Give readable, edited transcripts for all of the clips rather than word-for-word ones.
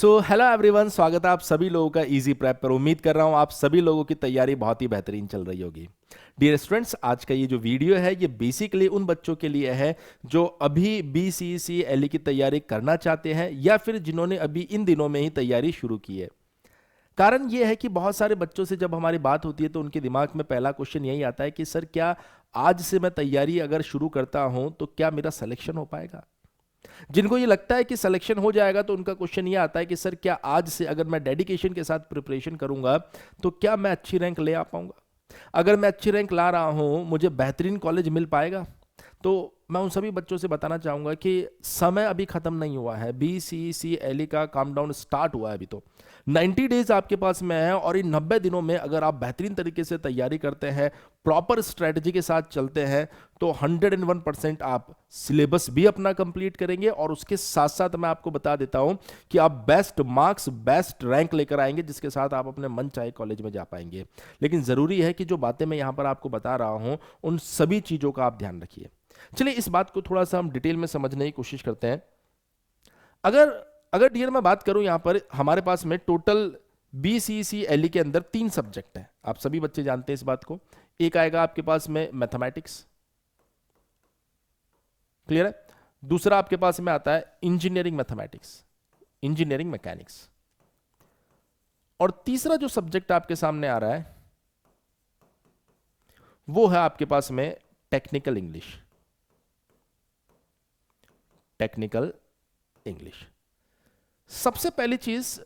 Hello everyone, स्वागत है आप सभी लोगों का इजी प्रेप पर। उम्मीद कर रहा हूं आप सभी लोगों की तैयारी बहुत ही बेहतरीन चल रही होगी। डियर स्टूडेंट्स, आज का ये जो वीडियो है ये बेसिकली उन बच्चों के लिए है जो अभी बीसीसी एलई की तैयारी करना चाहते हैं या फिर जिन्होंने अभी इन दिनों में ही तैयारी शुरू की है। कारण ये है कि बहुत सारे बच्चों से जब हमारी बात होती है तो उनके दिमाग में पहला क्वेश्चन यही आता है कि सर, क्या आज से मैं तैयारी अगर शुरू करता हूं तो क्या मेरा सिलेक्शन हो पाएगा। जिनको ये लगता है कि सिलेक्शन हो जाएगा तो उनका क्वेश्चन ये आता है कि सर, क्या आज से अगर मैं डेडिकेशन के साथ प्रिपरेशन करूंगा तो क्या मैं अच्छी रैंक ले आ पाऊंगा। अगर मैं अच्छी रैंक ला रहा हूं, मुझे बेहतरीन कॉलेज मिल पाएगा। तो मैं उन सभी बच्चों से बताना चाहूंगा कि समय अभी खत्म नहीं हुआ है। बीसीसीएलई का काउंटडाउन स्टार्ट हुआ है। अभी तो 90 डेज आपके पास में है और इन 90 दिनों में अगर आप बेहतरीन तरीके से तैयारी करते हैं, प्रॉपर स्ट्रेटजी के साथ चलते हैं तो 101% आप सिलेबस भी अपना कंप्लीट करेंगे और उसके साथ साथ मैं आपको बता देता हूं कि आप बेस्ट मार्क्स, बेस्ट रैंक लेकर आएंगे जिसके साथ आप अपने मन चाहे कॉलेज में जा पाएंगे। लेकिन जरूरी है कि जो बातें मैं यहां पर आपको बता रहा हूं उन सभी चीजों का आप ध्यान रखिए। चलिए इस बात को थोड़ा सा हम डिटेल में समझने की कोशिश करते हैं। अगर अगर डियर मैं बात करूं, यहां पर हमारे पास में टोटल बीसीसीएलई के अंदर 3 सब्जेक्ट हैं। आप सभी बच्चे जानते हैं इस बात को। एक आएगा आपके पास में मैथमेटिक्स, क्लियर है। दूसरा आपके पास में आता है इंजीनियरिंग मैथमेटिक्स, इंजीनियरिंग मैकेनिक्स। और तीसरा जो सब्जेक्ट आपके सामने आ रहा है वो है आपके पास में टेक्निकल इंग्लिश, टेक्निकल इंग्लिश। सबसे पहली चीज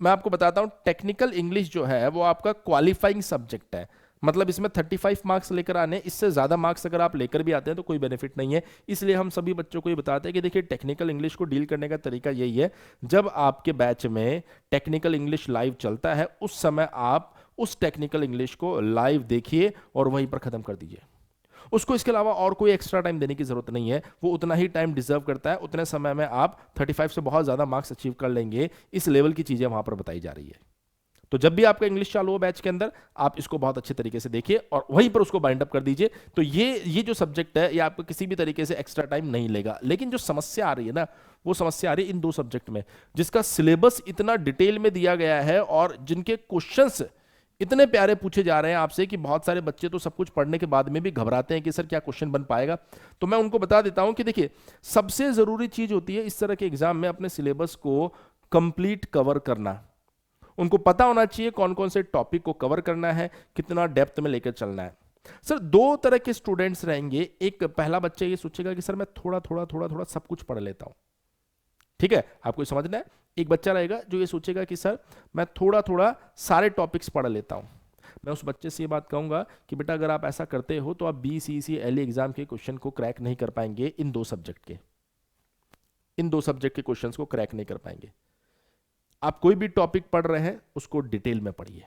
मैं आपको बताता हूं, टेक्निकल इंग्लिश जो है वो आपका क्वालिफाइंग सब्जेक्ट है। मतलब इसमें 35 मार्क्स लेकर आने, इससे ज्यादा मार्क्स अगर आप लेकर भी आते हैं तो कोई बेनिफिट नहीं है। इसलिए हम सभी बच्चों को ये बताते हैं कि देखिए, टेक्निकल इंग्लिश को डील करने का तरीका यही है, जब आपके बैच में टेक्निकल इंग्लिश लाइव चलता है उस समय आप उस टेक्निकल इंग्लिश को लाइव देखिए और वहीं पर खत्म कर दीजिए। उसको इसके अलावा और कोई एक्स्ट्रा टाइम देने की जरूरत नहीं है। वो उतना ही टाइम डिजर्व करता है, उतने समय में आप 35 से बहुत ज्यादा मार्क्स अचीव कर लेंगे। इस लेवल की चीजें वहां पर बताई जा रही है। तो जब भी आपका इंग्लिश चालू हो बैच के अंदर, आप इसको बहुत अच्छे तरीके से देखिए और वहीं पर उसको बाइंड अप कर दीजिए। तो ये जो सब्जेक्ट है ये आपको किसी भी तरीके से एक्स्ट्रा टाइम नहीं लेगा। लेकिन जो समस्या आ रही है ना, वो समस्या आ रही है इन 2 सब्जेक्ट में, जिसका सिलेबस इतना डिटेल में दिया गया है और जिनके क्वेश्चंस इतने प्यारे पूछे जा रहे हैं आपसे कि बहुत सारे बच्चे तो सब कुछ पढ़ने के बाद में भी घबराते हैं कि सर क्या क्वेश्चन बन पाएगा। तो मैं उनको बता देता हूं कि देखिए, सबसे जरूरी चीज होती है इस तरह के एग्जाम में अपने सिलेबस को कंप्लीट कवर करना। उनको पता होना चाहिए कौन कौन से टॉपिक को कवर करना है, कितना डेप्थ में लेकर चलना है। सर 2 तरह के स्टूडेंट्स रहेंगे। एक पहला बच्चा ये सोचेगा कि सर मैं थोड़ा थोड़ा थोड़ा थोड़ा सब कुछ पढ़ लेता हूं, ठीक है, आपको समझना है। एक बच्चा रहेगा जो ये सोचेगा कि सर मैं थोड़ा थोड़ा सारे टॉपिक्स पढ़ लेता हूं। मैं उस बच्चे से ये बात कहूंगा कि बेटा, अगर आप ऐसा करते हो तो आप बीसीसीएलई एग्जाम के क्वेश्चन को क्रैक नहीं कर पाएंगे। इन 2 सब्जेक्ट के क्वेश्चंस को क्रैक नहीं कर पाएंगे। आप कोई भी टॉपिक पढ़ रहे हैं उसको डिटेल में पढ़िए।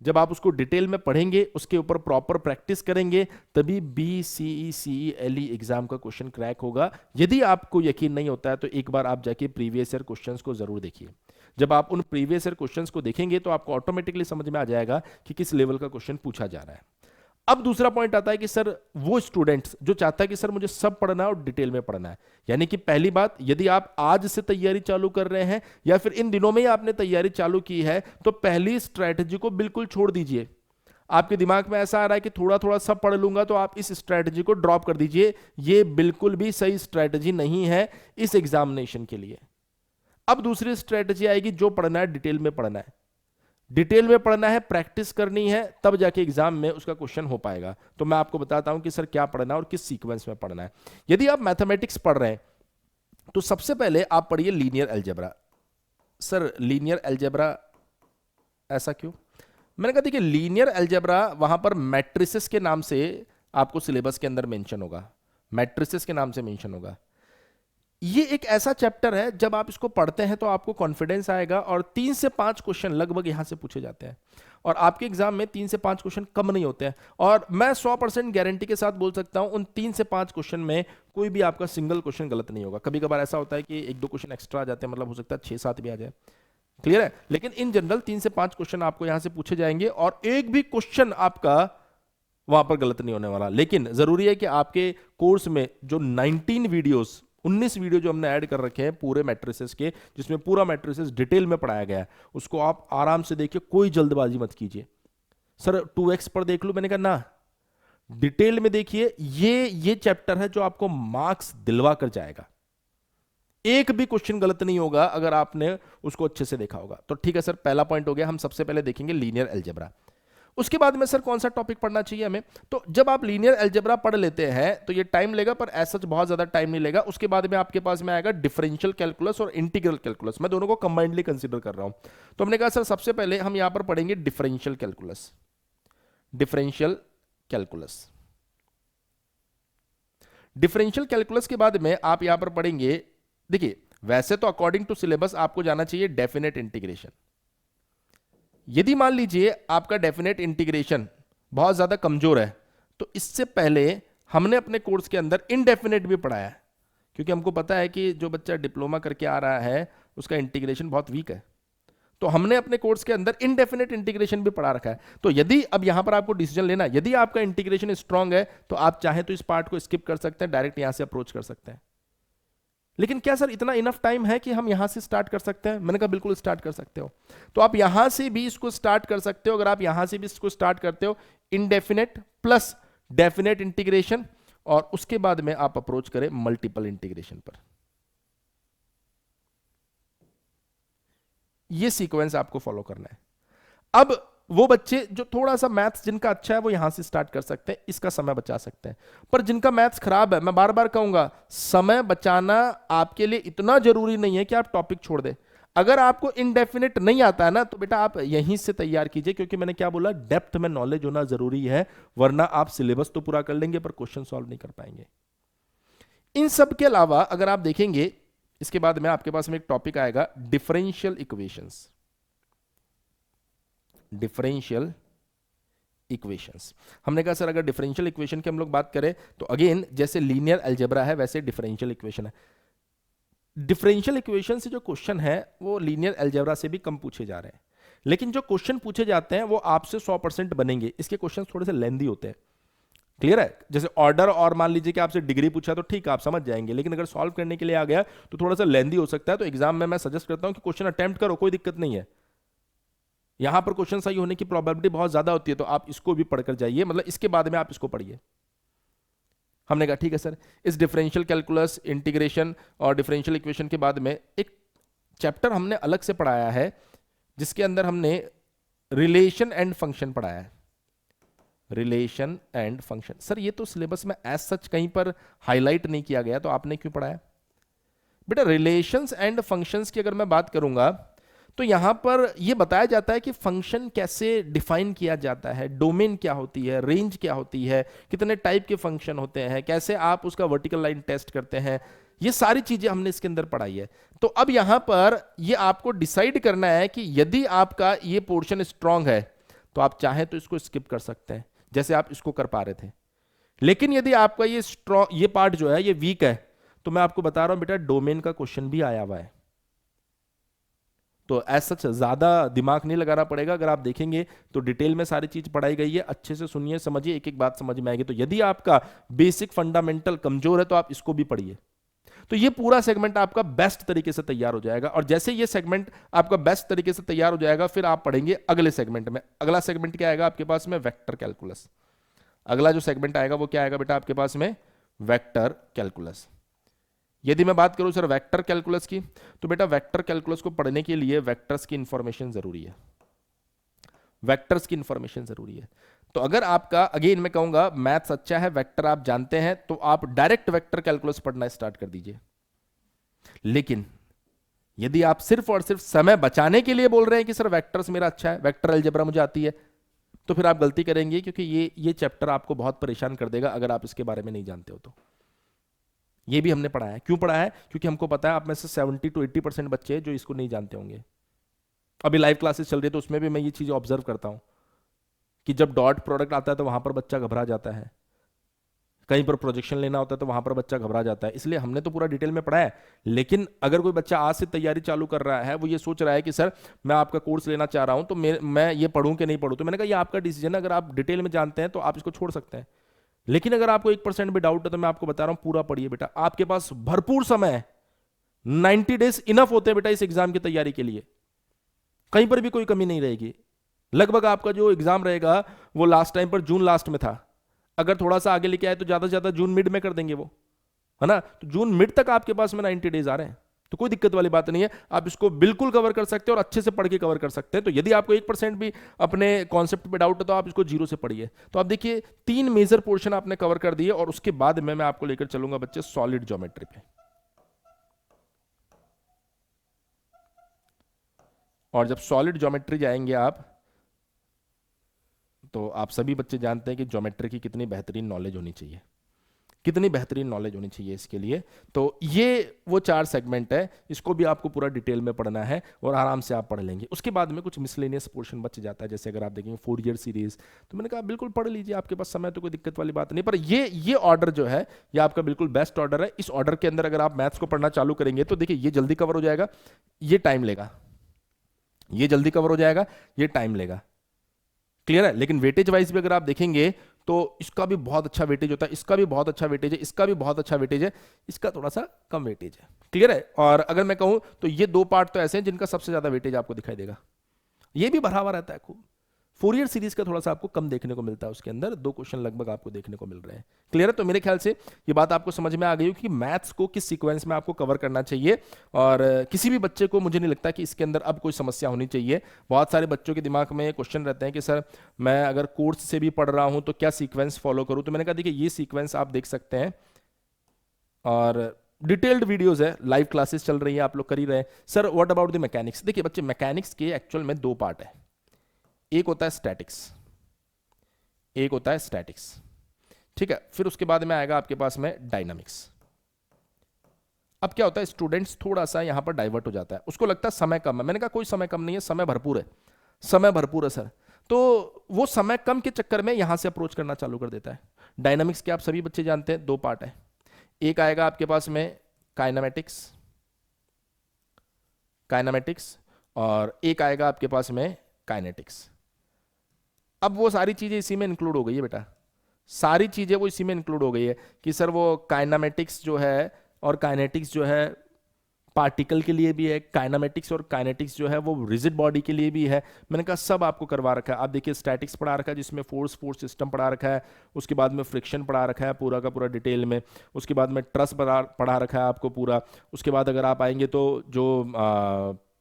जब आप उसको डिटेल में पढ़ेंगे, उसके ऊपर प्रॉपर प्रैक्टिस करेंगे, तभी बीसीसीएलई एग्जाम का क्वेश्चन क्रैक होगा। यदि आपको यकीन नहीं होता है तो एक बार आप जाके प्रीवियस ईयर क्वेश्चंस को जरूर देखिए। जब आप उन प्रीवियस ईयर क्वेश्चंस को देखेंगे तो आपको ऑटोमेटिकली समझ में आ जाएगा कि किस लेवल का क्वेश्चन पूछा जा रहा है। अब दूसरा पॉइंट आता है कि सर वो स्टूडेंट्स जो चाहता है कि सर मुझे सब पढ़ना है और डिटेल में पढ़ना है, यानी कि पहली बात, यदि आप आज से तैयारी चालू कर रहे हैं या फिर इन दिनों में ही आपने तैयारी चालू की है तो पहली स्ट्रैटेजी को बिल्कुल छोड़ दीजिए। आपके दिमाग में ऐसा आ रहा है कि थोड़ा थोड़ा सब पढ़ लूंगा, तो आप इस स्ट्रैटेजी को ड्रॉप कर दीजिए। ये बिल्कुल भी सही स्ट्रैटेजी नहीं है इस एग्जामिनेशन के लिए। अब दूसरी स्ट्रैटेजी आएगी, जो पढ़ना है डिटेल में पढ़ना है, डिटेल में पढ़ना है, प्रैक्टिस करनी है, तब जाके एग्जाम में उसका क्वेश्चन हो पाएगा। तो मैं आपको बताता हूं कि सर क्या पढ़ना है और किस सीक्वेंस में पढ़ना है। यदि आप मैथमेटिक्स पढ़ रहे हैं तो सबसे पहले आप पढ़िए linear algebra. Sir linear algebra ऐसा क्यों? मैंने कहा देखिए, लीनियर अलजेब्रा वहां पर मैट्रिसेस के नाम से आपको सिलेबस के अंदर मेंशन होगा, मैट्रिसेस के नाम से मेंशन होगा। ये एक ऐसा चैप्टर है, जब आप इसको पढ़ते हैं तो आपको कॉन्फिडेंस आएगा और 3 से 5 क्वेश्चन लगभग यहां से पूछे जाते हैं और आपके एग्जाम में 3 से 5 क्वेश्चन कम नहीं होते हैं। और मैं 100% गारंटी के साथ बोल सकता हूं, उन 3 से 5 क्वेश्चन में कोई भी आपका सिंगल क्वेश्चन गलत नहीं होगा। कभी कभार ऐसा होता है कि 1-2 क्वेश्चन एक्स्ट्रा आ जाते हैं, मतलब हो सकता है 6-7 भी आ जाए, क्लियर है। लेकिन इन जनरल 3 से 5 क्वेश्चन आपको यहां से पूछे जाएंगे और एक भी क्वेश्चन आपका वहां पर गलत नहीं होने वाला। लेकिन जरूरी है कि आपके कोर्स में जो 19 वीडियोस 19 वीडियो जो हमने ऐड कर रखे हैं पूरे मैट्रिसेस के, जिसमें पूरा मैट्रिसेस डिटेल में पढ़ाया गया है, उसको आप आराम से देखिए, कोई जल्दबाजी मत कीजिए। सर 2x पर देख लूं, मैंने कहा ना, डिटेल में देखिए। ये चैप्टर है जो आपको मार्क्स दिलवा कर जाएगा। एक भी क्वेश्चन गलत नहीं होगा अगर आपने उसको अच्छे से देखा होगा। तो ठीक है सर, पहला पॉइंट हो गया। हम सबसे पहले देखेंगे लीनियर अलजेब्रा। उसके बाद में सर कौन सा टॉपिक पढ़ना चाहिए हमें? तो जब आप लीनियर अलजेब्रा पढ़ लेते हैं तो ये टाइम लेगा, पर ऐसा बहुत ज्यादा टाइम नहीं लेगा। उसके बाद में आपके पास में आएगा डिफरेंशियल कैलकुलस और इंटीग्रल कैलकुलस। मैं दोनों को कंबाइंडली कंसीडर कर रहा हूं। तो हमने कहा सर सबसे पहले हम यहां पर पढ़ेंगे differential calculus. Differential calculus, differential calculus के बाद में आप यहां पर पढ़ेंगे, देखिए वैसे तो अकॉर्डिंग टू सिलेबस आपको जाना चाहिए डेफिनेट इंटीग्रेशन। यदि मान लीजिए आपका डेफिनेट इंटीग्रेशन बहुत ज्यादा कमजोर है, तो इससे पहले हमने अपने कोर्स के अंदर इनडेफिनेट भी पढ़ाया है, क्योंकि हमको पता है कि जो बच्चा डिप्लोमा करके आ रहा है उसका इंटीग्रेशन बहुत वीक है। तो हमने अपने कोर्स के अंदर इनडेफिनेट इंटीग्रेशन भी पढ़ा रखा है। तो यदि अब यहां पर आपको डिसीजन लेना, यदि आपका इंटीग्रेशन स्ट्रांग है तो आप चाहे तो इस पार्ट को स्किप कर सकते हैं, डायरेक्ट यहां से अप्रोच कर सकते हैं। लेकिन क्या सर इतना इनफ टाइम है कि हम यहां से स्टार्ट कर सकते हैं? मैंने कहा बिल्कुल स्टार्ट कर सकते हो। तो आप यहां से भी इसको स्टार्ट कर सकते हो। अगर आप यहां से भी इसको स्टार्ट करते हो, इनडेफिनेट प्लस डेफिनेट इंटीग्रेशन, और उसके बाद में आप अप्रोच करें मल्टीपल इंटीग्रेशन पर। यह सीक्वेंस आपको फॉलो करना है। अब वो बच्चे जो थोड़ा सा मैथ्स जिनका अच्छा है वो यहां से स्टार्ट कर सकते हैं, इसका समय बचा सकते हैं। पर जिनका मैथ्स खराब है, मैं बार बार कहूंगा, समय बचाना आपके लिए इतना जरूरी नहीं है कि आप टॉपिक छोड़ दें। अगर आपको इनडेफिनेट नहीं आता है ना, तो बेटा आप यहीं से तैयार कीजिए, क्योंकि मैंने क्या बोला, डेप्थ में नॉलेज होना जरूरी है, वरना आप सिलेबस तो पूरा कर लेंगे पर क्वेश्चन सॉल्व नहीं कर पाएंगे। इन सब के अलावा अगर आप देखेंगे, इसके बाद में आपके पास में एक टॉपिक आएगा डिफरेंशियल इक्वेशंस। डिफरेंशियल इक्वेशंस, हमने कहा सर अगर डिफरेंशियल इक्वेशन की हम लोग बात करें तो अगेन जैसे लीनियर अलजेब्रा है वैसे डिफरेंशियल इक्वेशन है। डिफरेंशियल इक्वेशन से जो क्वेश्चन है वो लीनियर अलजेब्रा से भी कम पूछे जा रहे हैं, लेकिन जो क्वेश्चन पूछे जाते हैं वो आपसे 100% बनेंगे। इसके क्वेश्चन थोड़े से लेंदी होते हैं, क्लियर है? जैसे ऑर्डर, और मान लीजिए कि आपसे डिग्री पूछा तो ठीक है आप समझ जाएंगे, लेकिन अगर सॉल्व करने के लिए आ गया तो थोड़ा सा लेंदी हो सकता है। तो एग्जाम में मैं सजेस्ट करता हूं कि क्वेश्चन अटेम्प्ट करो, कोई दिक्कत नहीं है। यहां पर क्वेश्चन सही होने की प्रोबेबिलिटी बहुत ज्यादा होती है, तो आप इसको भी पढ़कर जाइए, मतलब इसके बाद में आप इसको पढ़िए। हमने कहा ठीक है सर, इस डिफरेंशियल कैलकुलस, इंटीग्रेशन और डिफरेंशियल इक्वेशन के बाद में एक चैप्टर हमने अलग से पढ़ाया है, जिसके अंदर हमने रिलेशन एंड फंक्शन पढ़ाया है। रिलेशन एंड फंक्शन, सर ये तो सिलेबस में एज सच कहीं पर हाईलाइट नहीं किया गया, तो आपने क्यों पढ़ाया? बेटा रिलेशंस एंड फंक्शंस की अगर मैं बात करूंगा तो यहां पर यह बताया जाता है कि फंक्शन कैसे डिफाइन किया जाता है, डोमेन क्या होती है, रेंज क्या होती है, कितने टाइप के फंक्शन होते हैं, कैसे आप उसका वर्टिकल लाइन टेस्ट करते हैं, ये सारी चीजें हमने इसके अंदर पढ़ाई है। तो अब यहां पर यह आपको डिसाइड करना है कि यदि आपका ये पोर्शन स्ट्रांग है तो आप चाहें तो इसको स्किप कर सकते हैं, जैसे आप इसको कर पा रहे थे। लेकिन यदि आपका ये स्ट्रांग, ये पार्ट जो है ये वीक है, तो मैं आपको बता रहा हूं बेटा डोमेन का क्वेश्चन भी आया हुआ है। तो ऐसा ज्यादा दिमाग नहीं लगाना पड़ेगा। अगर आप देखेंगे तो डिटेल में सारी चीज पढ़ाई गई है, अच्छे से सुनिए, समझिए, एक एक बात समझ में आएगी। तो यदि आपका बेसिक फंडामेंटल कमजोर है तो आप इसको भी पढ़िए। तो ये पूरा सेगमेंट आपका बेस्ट तरीके से तैयार हो जाएगा, और जैसे ये सेगमेंट आपका बेस्ट तरीके से तैयार हो जाएगा फिर आप पढ़ेंगे अगले सेगमेंट में। अगला सेगमेंट क्या आएगा आपके पास में? Vector calculus. अगला जो सेगमेंट आएगा वो क्या आएगा बेटा आपके पास में? Vector calculus. यदि मैं बात करूं सर वेक्टर कैलकुलस की, तो बेटा वेक्टर कैलकुलस को पढ़ने के लिए वेक्टर्स की इंफॉर्मेशन जरूरी है। वेक्टर्स की इंफॉर्मेशन जरूरी है। तो अगर आपका, अगेन मैं कहूंगा, मैथ्स अच्छा है, वेक्टर आप जानते हैं, तो आप डायरेक्ट वेक्टर कैलकुलस पढ़ना स्टार्ट कर दीजिए। लेकिन यदि आप सिर्फ और सिर्फ समय बचाने के लिए बोल रहे हैं कि सर वेक्टर्स मेरा अच्छा है, वेक्टर अलजेब्रा मुझे आती है, तो फिर आप गलती करेंगे, क्योंकि ये चैप्टर आपको बहुत परेशान कर देगा अगर आप इसके बारे में नहीं जानते हो तो। ये भी हमने पढ़ा है। क्यों पढ़ा है? क्योंकि हमको पता है आप में से 70 to 80% बच्चे जो इसको नहीं जानते होंगे। अभी लाइव क्लासेस चल रही है तो उसमें भी मैं ये चीज ऑब्जर्व करता हूं कि जब डॉट प्रोडक्ट आता है तो वहां पर बच्चा घबरा जाता है, कहीं पर प्रोजेक्शन लेना होता है तो वहां पर बच्चा घबरा जाता है। इसलिए हमने तो पूरा डिटेल में पढ़ा है, लेकिन अगर कोई बच्चा आज से तैयारी चालू कर रहा है, वो ये सोच रहा है कि सर मैं आपका कोर्स लेना चाह रहा हूं तो मैं ये पढ़ूं कि नहीं पढ़ूं, तो मैंने कहा ये आपका डिसीजन है। अगर आप डिटेल में जानते हैं तो आप इसको छोड़ सकते हैं, लेकिन अगर आपको 1% भी डाउट है तो मैं आपको बता रहा हूं पूरा पढ़िए बेटा, आपके पास भरपूर समय है, 90 डेज इनफ होते हैं बेटा इस एग्जाम की तैयारी के लिए, कहीं पर भी कोई कमी नहीं रहेगी। लगभग आपका जो एग्जाम रहेगा वो लास्ट टाइम पर जून लास्ट में था, अगर थोड़ा सा आगे लेके आए तो ज्यादा से ज्यादा जून मिड में कर देंगे वो, है ना। तो जून मिड तक आपके पास में 90 डेज आ रहे हैं, तो कोई दिक्कत वाली बात नहीं है, आप इसको बिल्कुल कवर कर सकते हैं और अच्छे से पढ़ के कवर कर सकते हैं। तो यदि आपको 1% भी अपने कॉन्सेप्ट पे डाउट है तो आप इसको जीरो से पढ़िए। तो आप देखिए 3 मेजर पोर्शन आपने कवर कर दिए, और उसके बाद में मैं आपको लेकर चलूंगा बच्चे सॉलिड ज्योमेट्री पे। और जब सॉलिड ज्योमेट्री जाएंगे आप, तो आप सभी बच्चे जानते हैं कि ज्योमेट्री की कितनी बेहतरीन नॉलेज होनी चाहिए, कितनी बेहतरीन नॉलेज होनी चाहिए इसके लिए। तो ये वो 4 सेगमेंट है, इसको भी आपको पूरा डिटेल में पढ़ना है और आराम से आप पढ़ लेंगे। उसके बाद में कुछ मिसलेनियस पोर्शन बच जाता है, जैसे अगर आप देखेंगे फोरियर सीरीज, तो मैंने कहा बिल्कुल पढ़ लीजिए, आपके पास समय तो कोई दिक्कत वाली बात नहीं। पर ये ऑर्डर जो है ये आपका बिल्कुल बेस्ट ऑर्डर है। इस ऑर्डर के अंदर अगर आप मैथ्स को पढ़ना चालू करेंगे तो देखिए ये जल्दी कवर हो जाएगा, ये टाइम लेगा, ये जल्दी कवर हो जाएगा, ये टाइम लेगा, क्लियर है। लेकिन वेटेज वाइज भी अगर आप देखेंगे तो इसका भी बहुत अच्छा वेटेज होता है, इसका भी बहुत अच्छा वेटेज है, इसका भी बहुत अच्छा वेटेज है, इसका थोड़ा सा कम वेटेज है, क्लियर है। और अगर मैं कहूं तो ये 2 पार्ट तो ऐसे हैं जिनका सबसे ज्यादा वेटेज आपको दिखाई देगा, ये भी भरा हुआ रहता है खूब। फोरियर सीरीज का थोड़ा सा आपको कम देखने को मिलता है, उसके अंदर 2 क्वेश्चन लगभग आपको देखने को मिल रहे हैं, क्लियर है। तो मेरे ख्याल से ये बात आपको समझ में आ गई कि मैथ्स को किस सीक्वेंस में आपको कवर करना चाहिए, और किसी भी बच्चे को मुझे नहीं लगता कि इसके अंदर अब कोई समस्या होनी चाहिए। बहुत सारे बच्चों के दिमाग में क्वेश्चन रहते हैं कि सर मैं अगर कोर्स से भी पढ़ रहा हूं तो क्या सीक्वेंस फॉलो करूं, तो मैंने कहा देखिए ये सीक्वेंस आप देख सकते हैं, और डिटेल्ड वीडियोस है, लाइव क्लासेस चल रही है, आप लोग कर ही रहे हैं। Sir what about the mechanics, देखिए बच्चे मैकेनिक्स के एक्चुअल में 2 पार्ट है, एक होता है स्टैटिक्स, एक होता है स्टैटिक्स, ठीक है। फिर उसके बाद में आएगा आपके पास में डायनामिक्स। अब क्या होता है, स्टूडेंट्स थोड़ा सा यहां पर डाइवर्ट हो जाता है, उसको लगता है समय कम है। मैंने कहा कोई समय कम नहीं है, समय भरपूर है, समय भरपूर है सर। तो वो समय कम के चक्कर में यहां से अप्रोच करना चालू कर देता है। डायनामिक्स के आप सभी बच्चे जानते हैं 2 पार्ट है, एक आएगा आपके पास में काइनेमेटिक्स, काइनेमेटिक्स, और एक आएगा आपके पास में काइनेटिक्स। अब वो सारी चीजें इसी में इंक्लूड हो गई है बेटा, सारी चीजें वो इसी में इंक्लूड हो गई है कि सर वो काइनेमेटिक्स जो है और काइनेटिक्स जो है पार्टिकल के लिए भी है, काइनेमेटिक्स और काइनेटिक्स जो है वो रिजिड बॉडी के लिए भी है। मैंने कहा सब आपको करवा रखा है। आप देखिए स्टैटिक्स पढ़ा रखा है जिसमें फोर्स सिस्टम पढ़ा रखा है, उसके बाद में फ्रिक्शन पढ़ा रखा है पूरा का पूरा डिटेल में, उसके बाद में ट्रस पढ़ा रखा है आपको पूरा। उसके बाद अगर आप आएंगे तो जो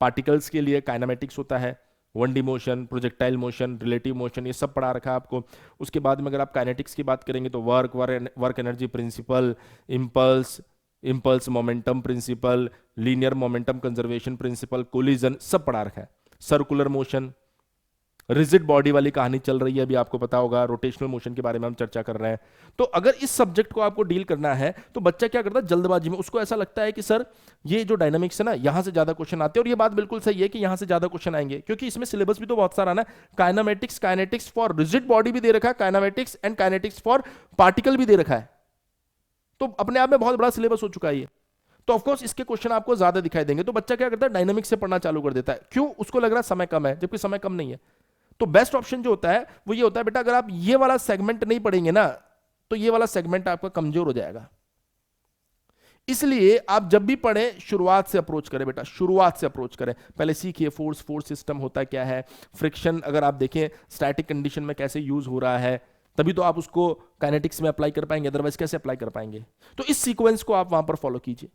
पार्टिकल्स के लिए काइनेमेटिक्स होता है, 1D motion, projectile motion, relative motion, ये सब पढ़ा रखा है आपको। उसके बाद में अगर आप काइनेटिक्स की बात करेंगे तो work energy principle, impulse momentum principle, linear momentum conservation principle, collision, सब पढ़ा रखा है। सर्कुलर मोशन, रिजिड बॉडी वाली कहानी चल रही है अभी, आपको पता होगा, रोटेशनल मोशन के बारे में हम चर्चा कर रहे हैं। तो अगर इस सब्जेक्ट को आपको डील करना है तो बच्चा क्या करता है जल्दबाजी में, उसको ऐसा लगता है कि सर ये जो डायनामिक्स है ना यहां से ज्यादा क्वेश्चन आते हैं, और ये बात बिल्कुल सही है कि यहां से ज्यादा क्वेश्चन आएंगे क्योंकि इसमें सिलेबस भी तो बहुत सारा ना, kinematics, kinetics for rigid body भी दे रखा है, kinematics and kinetics for particle भी दे रखा है, तो अपने आप में बहुत बड़ा सिलेबस हो चुका है ये। तो ऑफकोर्स इसके क्वेश्चन आपको ज्यादा दिखाई देंगे, तो बच्चा क्या करता है डायनामिक्स से पढ़ना चालू कर देता है। क्यों? उसको लग रहा है समय कम है, जबकि समय कम नहीं है। तो बेस्ट ऑप्शन जो होता है वो ये होता है बेटा, अगर आप ये वाला सेगमेंट नहीं पढ़ेंगे ना तो ये वाला सेगमेंट आपका कमजोर हो जाएगा। इसलिए आप जब भी पढ़ें शुरुआत से अप्रोच करें बेटा, शुरुआत से अप्रोच करें, पहले सीखिए फोर्स सिस्टम होता क्या है, फ्रिक्शन अगर आप देखें स्टैटिक कंडीशन में कैसे यूज हो रहा है, तभी तो आप उसको काइनेटिक्स में अप्लाई कर पाएंगे, अदरवाइज कैसे अप्लाई कर पाएंगे। तो इस सीक्वेंस को आप वहां पर फॉलो कीजिए।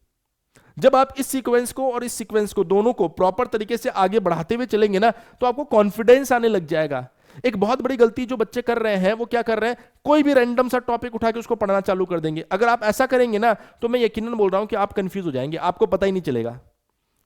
जब आप इस सीक्वेंस को और इस सीक्वेंस को दोनों को प्रॉपर तरीके से आगे बढ़ाते हुए चलेंगे ना तो आपको कॉन्फिडेंस आने लग जाएगा। एक बहुत बड़ी गलती जो बच्चे कर रहे हैं वो क्या कर रहे हैं, कोई भी रैंडम सा टॉपिक उठा के उसको पढ़ना चालू कर देंगे। अगर आप ऐसा करेंगे ना तो मैं यकीनन बोल रहा हूं कि आप कंफ्यूज हो जाएंगे, आपको पता ही नहीं चलेगा।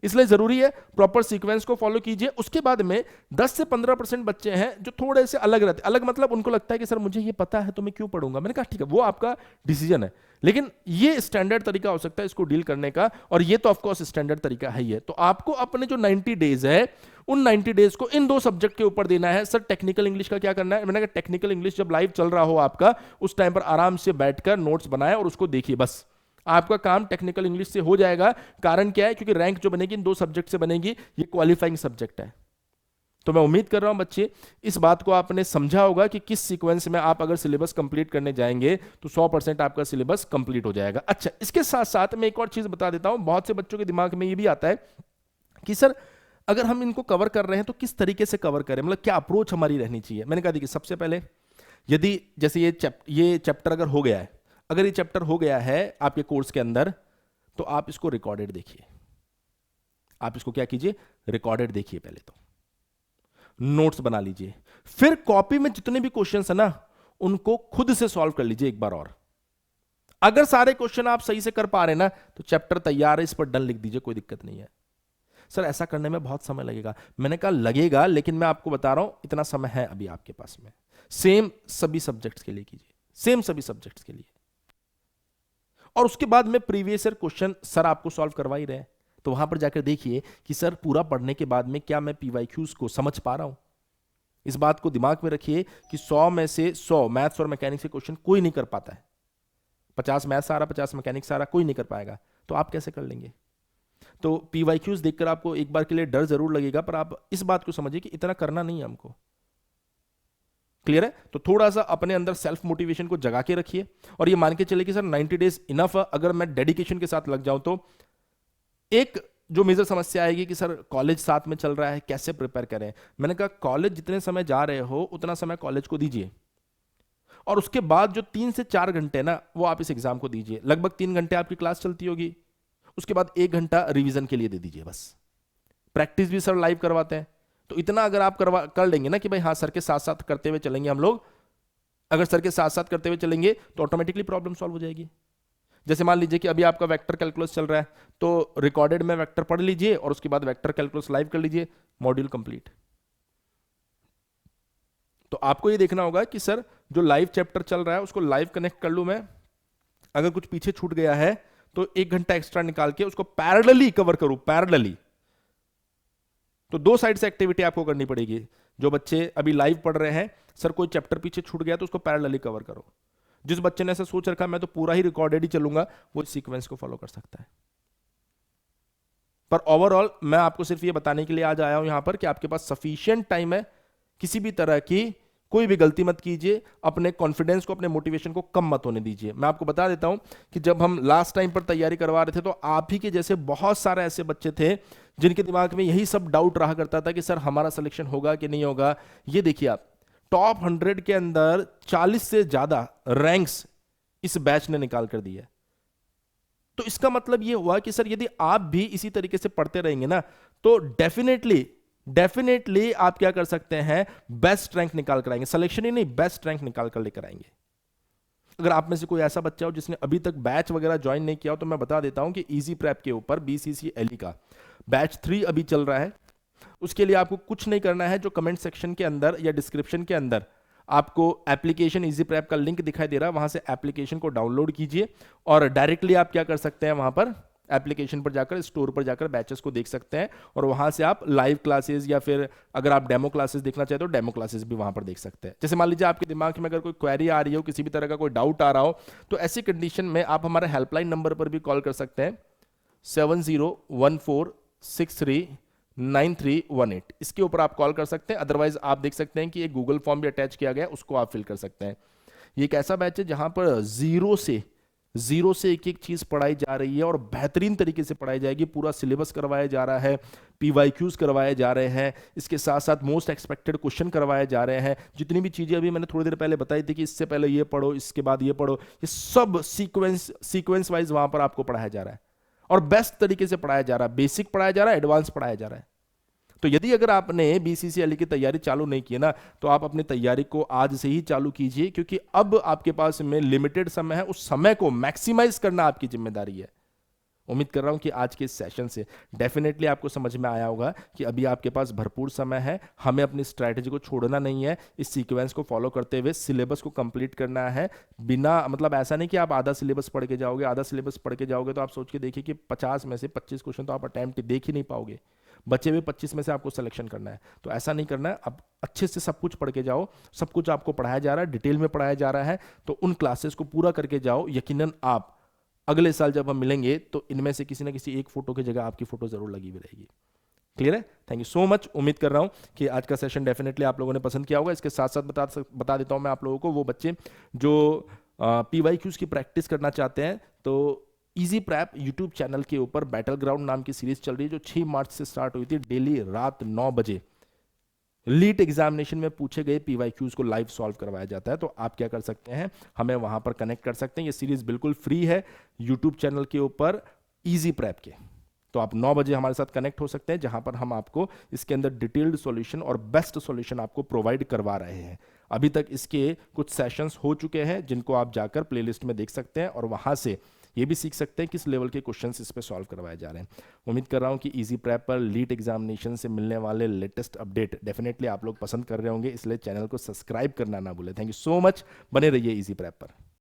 इसलिए जरूरी है प्रॉपर सीक्वेंस को फॉलो कीजिए। उसके बाद में 10 से 15% बच्चे हैं जो थोड़े से अलग रहते हैं, अलग मतलब उनको लगता है कि सर मुझे ये पता है तो मैं क्यों पढ़ूंगा। मैंने कहा ठीक है वो आपका डिसीजन है, लेकिन ये स्टैंडर्ड तरीका हो सकता है इसको डील करने का, और ये तो ऑफकोर्स स्टैंडर्ड तरीका है ही है। तो आपको अपने जो 90 डेज है उन 90 डेज को इन 2 सब्जेक्ट के ऊपर देना है। सर टेक्निकल इंग्लिश का क्या करना है, मैंने कहा टेक्निकल इंग्लिश जब लाइव चल रहा हो आपका उस टाइम पर आराम से बैठकर नोट्स बनाए और उसको देखिए, बस आपका काम टेक्निकल इंग्लिश से हो जाएगा। कारण क्या है, क्योंकि रैंक जो बनेगी इन 2 सब्जेक्ट से बनेगी, ये क्वालिफाइंग सब्जेक्ट है। तो मैं उम्मीद कर रहा हूं बच्चे इस बात को आपने समझा होगा कि किस सीक्वेंस में आप अगर सिलेबस कंप्लीट करने जाएंगे तो 100% आपका सिलेबस कंप्लीट हो जाएगा। अच्छा, इसके साथ साथ मैं एक और चीज बता देता हूं, बहुत से बच्चों के दिमाग में ये भी आता है कि सर अगर हम इनको कवर कर रहे हैं तो किस तरीके से कवर करें, मतलब क्या अप्रोच हमारी रहनी चाहिए। मैंने कहा देखिए, सबसे पहले यदि जैसे ये चैप्टर अगर हो गया है, अगर ये चैप्टर हो गया है आपके कोर्स के अंदर, तो आप इसको रिकॉर्डेड देखिए। आप इसको क्या कीजिए, रिकॉर्डेड देखिए, पहले तो नोट्स बना लीजिए, फिर कॉपी में जितने भी क्वेश्चंस है ना उनको खुद से सॉल्व कर लीजिए एक बार और। अगर सारे क्वेश्चन आप सही से कर पा रहे हैं ना तो चैप्टर तैयार है, इस पर डन लिख दीजिए, कोई दिक्कत नहीं है। सर ऐसा करने में बहुत समय लगेगा, मैंने कहा लगेगा, लेकिन मैं आपको बता रहा हूं इतना समय है अभी आपके पास में। सेम सभी सब्जेक्ट्स के लिए कीजिए, सेम सभी सब्जेक्ट्स के लिए, और उसके बाद में प्रीवियस ईयर क्वेश्चन सर आपको सॉल्व करवा ही रहे हैं, तो वहां पर जाकर देखिए कि सर पूरा पढ़ने के बाद में क्या मैं पीवाईक्यूज को समझ पा रहा हूं। इस बात को दिमाग में रखिए कि 100 में से 100 मैथ्स और मैकेनिक्स के क्वेश्चन कोई नहीं कर पाता है। 50 मैथ्स आ रहा, 50 मैकेनिक्स आ रहा, कोई नहीं कर पाएगा, तो आप कैसे कर लेंगे। तो पीवाईक्यूज देखकर आपको एक बार के लिए डर जरूर लगेगा, पर आप इस बात को समझिए कि इतना करना नहीं है हमको। क्लियर है। तो थोड़ा सा अपने अंदर सेल्फ मोटिवेशन को जगा के रखिए और ये मान के चले कि सर 90 डेज इनफ है। अगर मैं डेडिकेशन के साथ लग जाऊं तो एक जो मेजर समस्या आएगी कि सर कॉलेज साथ में चल रहा है, कैसे प्रिपेयर करें। मैंने कहा कॉलेज जितने समय जा रहे हो उतना समय कॉलेज को दीजिए, और उसके बाद जो 3 से 4 घंटे ना वो आप इस एग्जाम को दीजिए। लगभग 3 घंटे आपकी क्लास चलती होगी, उसके बाद 1 घंटा रिवीजन के लिए दे दीजिए बस। प्रैक्टिस भी सर लाइव करवाते हैं, तो इतना अगर आप कर लेंगे ना कि भाई हाँ सर के साथ साथ करते हुए चलेंगे हम लोग, अगर सर के साथ साथ करते हुए चलेंगे तो ऑटोमेटिकली प्रॉब्लम सॉल्व हो जाएगी। जैसे मान लीजिए कि अभी आपका वेक्टर कैलकुलस चल रहा है, तो रिकॉर्डेड में वेक्टर पढ़ लीजिए और उसके बाद वेक्टर कैलकुलस लाइव कर लीजिए, मॉड्यूल कंप्लीट। तो आपको ये देखना होगा कि सर जो लाइव चैप्टर चल रहा है उसको लाइव कनेक्ट कर लूं मैं, अगर कुछ पीछे छूट गया है तो 1 घंटा एक्स्ट्रा निकाल के उसको पैरेलली कवर करूं, पैरेलली। तो 2 साइड से एक्टिविटी आपको करनी पड़ेगी। जो बच्चे अभी लाइव पढ़ रहे हैं, सर कोई चैप्टर पीछे छूट गया तो उसको पैरेलली कवर करो। जिस बच्चे ने ऐसा सोच रखा मैं तो पूरा ही रिकॉर्डेड ही चलूंगा, वो सीक्वेंस को फॉलो कर सकता है। पर ओवरऑल मैं आपको सिर्फ ये बताने के लिए आज आया हूं यहां पर कि आपके पास सफिशिएंट टाइम है, किसी भी तरह की कोई भी गलती मत कीजिए, अपने कॉन्फिडेंस को, अपने मोटिवेशन को कम मत होने दीजिए। मैं आपको बता देता हूं कि जब हम लास्ट टाइम पर तैयारी करवा रहे थे तो आप ही के जैसे बहुत सारे ऐसे बच्चे थे जिनके दिमाग में यही सब डाउट रहा करता था कि सर हमारा सिलेक्शन होगा कि नहीं होगा। ये देखिए आप, टॉप 100 के अंदर 40 से ज्यादा रैंक्स इस बैच ने निकाल कर दी है। तो इसका मतलब ये हुआ कि सर यदि आप भी इसी तरीके से पढ़ते रहेंगे ना तो डेफिनेटली आप क्या कर सकते हैं, बेस्ट रैंक निकाल कर आएंगे। सिलेक्शन ही नहीं, बेस्ट रैंक निकाल कर लेकर आएंगे। अगर आप में से कोई ऐसा बच्चा हो जिसने अभी तक बैच वगैरह ज्वाइन नहीं किया हो तो मैं बता देता हूं कि इजी प्रेप के ऊपर BCCLE का बैच 3 अभी चल रहा है। उसके लिए आपको कुछ नहीं करना है, जो कमेंट सेक्शन के अंदर या डिस्क्रिप्शन के अंदर आपको एप्लीकेशन इजी प्रेप का लिंक दिखाई दे रहा है, वहां से एप्लीकेशन को डाउनलोड कीजिए और डायरेक्टली आप क्या कर सकते हैं, वहां पर एप्लीकेशन पर जाकर, स्टोर पर जाकर बैचेस को देख सकते हैं और वहां से आप लाइव क्लासेस या फिर अगर आप डेमो क्लासेस देखना चाहते हो डेमो क्लासेस भी वहां पर देख सकते हैं। जैसे मान लीजिए आपके दिमाग में अगर कोई क्वेरी आ रही हो, किसी भी तरह का कोई डाउट आ रहा हो, तो ऐसी कंडीशन में आप हमारे हेल्पलाइन नंबर पर भी कॉल कर सकते हैं 7014639318। इसके ऊपर आप कॉल कर सकते हैं। अदरवाइज आप देख सकते हैं कि एक गूगल फॉर्म भी अटैच किया गया, उसको आप फिल कर सकते हैं। ये एक ऐसा बैच है जहां पर जीरो से एक एक चीज पढ़ाई जा रही है और बेहतरीन तरीके से पढ़ाई जाएगी। पूरा सिलेबस करवाया जा रहा है, पीवाईक्यूज करवाए जा रहे हैं, इसके साथ साथ मोस्ट एक्सपेक्टेड क्वेश्चन करवाए जा रहे हैं। जितनी भी चीजें अभी मैंने थोड़ी देर पहले बताई थी कि इससे पहले ये पढ़ो, इसके बाद ये पढ़ो, ये सब सीक्वेंस वाइज वहां पर आपको पढ़ाया जा रहा है और बेस्ट तरीके से पढ़ाया जा रहा है। बेसिक पढ़ाया जा रहा है, एडवांस पढ़ाया जा रहा है। तो यदि अगर आपने BCCLE की तैयारी चालू नहीं की ना तो आप अपनी तैयारी को आज से ही चालू कीजिए, क्योंकि अब आपके पास में लिमिटेड समय है, उस समय को मैक्सिमाइज करना आपकी जिम्मेदारी है। उम्मीद कर रहा हूं कि आज के इस सेशन से डेफिनेटली आपको समझ में आया होगा कि अभी आपके पास भरपूर समय है, हमें अपनी स्ट्रैटेजी को छोड़ना नहीं है, इस सीक्वेंस को फॉलो करते हुए सिलेबस को कंप्लीट करना है। बिना मतलब ऐसा नहीं कि आप आधा सिलेबस पढ़ के जाओगे, आधा सिलेबस पढ़ के जाओगे तो आप सोच के देखिए कि 50 में से 25 क्वेश्चन तो आप अटेम्प्ट देख ही नहीं पाओगे, बचे हुए 25 में से आपको सिलेक्शन करना है। तो ऐसा नहीं करना है, आप अच्छे से सब कुछ पढ़ के जाओ, सब कुछ आपको पढ़ाया जा रहा है, डिटेल में पढ़ाया जा रहा है, तो उन क्लासेस को पूरा करके जाओ। यकीनन आप अगले साल जब हम मिलेंगे तो इनमें से किसी ना किसी एक फोटो की जगह आपकी फोटो जरूर लगी हुई रहेगी। क्लियर है? Thank you so much. उम्मीद कर रहा हूं कि आज का सेशन डेफिनेटली आप लोगों ने पसंद किया होगा। इसके साथ साथ बता देता हूं मैं आप लोगों को, वो बच्चे जो PYQs की प्रैक्टिस करना चाहते हैं, तो इजी प्रैप यूट्यूब चैनल के ऊपर बैटल ग्राउंड नाम की सीरीज चल रही है, जो 6 मार्च से स्टार्ट हुई थी। डेली रात 9 बजे लीट एग्जामिनेशन में पूछे गए PYQs को लाइव सॉल्व करवाया जाता है। तो आप क्या कर सकते हैं, हमें वहां पर कनेक्ट कर सकते हैं। ये सीरीज बिल्कुल फ्री है यूट्यूब चैनल के ऊपर इजी प्रैप के। तो आप 9 बजे हमारे साथ कनेक्ट हो सकते हैं, जहां पर हम आपको इसके अंदर डिटेल्ड सॉल्यूशन और बेस्ट सॉल्यूशन आपको प्रोवाइड करवा रहे हैं। अभी तक इसके कुछ सेशंस हो चुके हैं, जिनको आप जाकर प्लेलिस्ट में देख सकते हैं और वहां से ये भी सीख सकते हैं किस लेवल के क्वेश्चंस इस पे सॉल्व करवाए जा रहे हैं। उम्मीद कर रहा हूं कि इजी प्रैप पर लीट एग्जामिनेशन से मिलने वाले लेटेस्ट अपडेट डेफिनेटली आप लोग पसंद कर रहे होंगे, इसलिए चैनल को सब्सक्राइब करना ना भूलें। थैंक यू सो मच, बने रहिए इजी प्रैप पर।